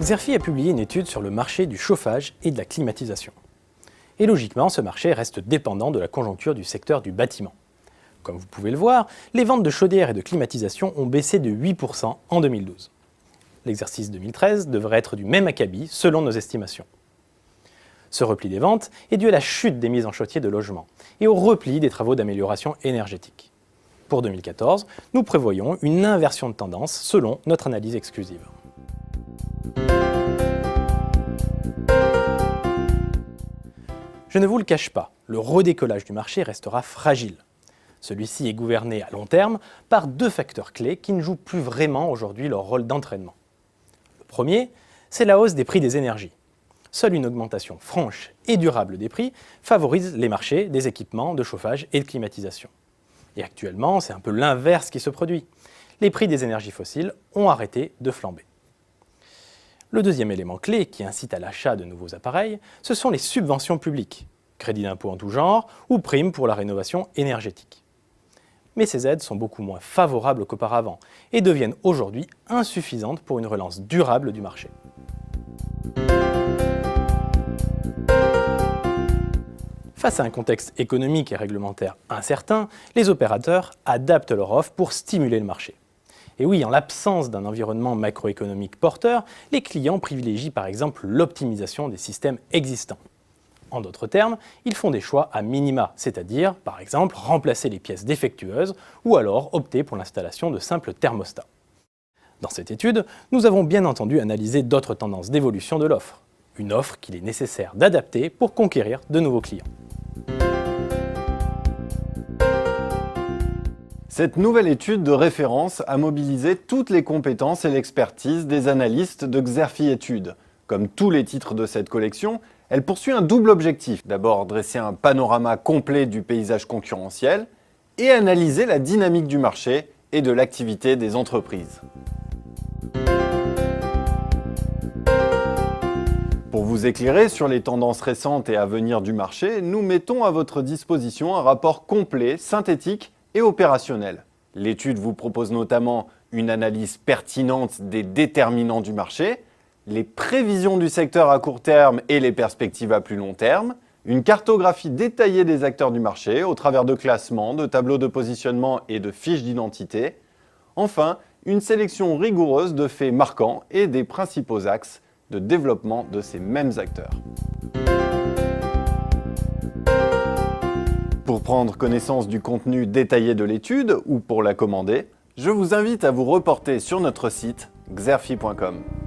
Xerfi a publié une étude sur le marché du chauffage et de la climatisation. Et logiquement, ce marché reste dépendant de la conjoncture du secteur du bâtiment. Comme vous pouvez le voir, les ventes de chaudières et de climatisation ont baissé de 8% en 2012. L'exercice 2013 devrait être du même acabit selon nos estimations. Ce repli des ventes est dû à la chute des mises en chantier de logements et au repli des travaux d'amélioration énergétique. Pour 2014, nous prévoyons une inversion de tendance selon notre analyse exclusive. Je ne vous le cache pas, le redécollage du marché restera fragile. Celui-ci est gouverné à long terme par deux facteurs clés qui ne jouent plus vraiment aujourd'hui leur rôle d'entraînement. Le premier, c'est la hausse des prix des énergies. Seule une augmentation franche et durable des prix favorise les marchés des équipements de chauffage et de climatisation. Et actuellement, c'est un peu l'inverse qui se produit. Les prix des énergies fossiles ont arrêté de flamber. Le deuxième élément clé qui incite à l'achat de nouveaux appareils, ce sont les subventions publiques, crédits d'impôt en tout genre ou primes pour la rénovation énergétique. Mais ces aides sont beaucoup moins favorables qu'auparavant et deviennent aujourd'hui insuffisantes pour une relance durable du marché. Face à un contexte économique et réglementaire incertain, les opérateurs adaptent leur offre pour stimuler le marché. Et oui, en l'absence d'un environnement macroéconomique porteur, les clients privilégient par exemple l'optimisation des systèmes existants. En d'autres termes, ils font des choix à minima, c'est-à-dire, par exemple, remplacer les pièces défectueuses ou alors opter pour l'installation de simples thermostats. Dans cette étude, nous avons bien entendu analysé d'autres tendances d'évolution de l'offre. Une offre qu'il est nécessaire d'adapter pour conquérir de nouveaux clients. Cette nouvelle étude de référence a mobilisé toutes les compétences et l'expertise des analystes de Xerfi Études. Comme tous les titres de cette collection, elle poursuit un double objectif. D'abord, dresser un panorama complet du paysage concurrentiel et analyser la dynamique du marché et de l'activité des entreprises. Pour vous éclairer sur les tendances récentes et à venir du marché, nous mettons à votre disposition un rapport complet, synthétique et opérationnel. L'étude vous propose notamment une analyse pertinente des déterminants du marché, les prévisions du secteur à court terme et les perspectives à plus long terme, une cartographie détaillée des acteurs du marché au travers de classements, de tableaux de positionnement et de fiches d'identité, enfin une sélection rigoureuse de faits marquants et des principaux axes de développement de ces mêmes acteurs. Pour prendre connaissance du contenu détaillé de l'étude ou pour la commander, je vous invite à vous reporter sur notre site xerfi.com.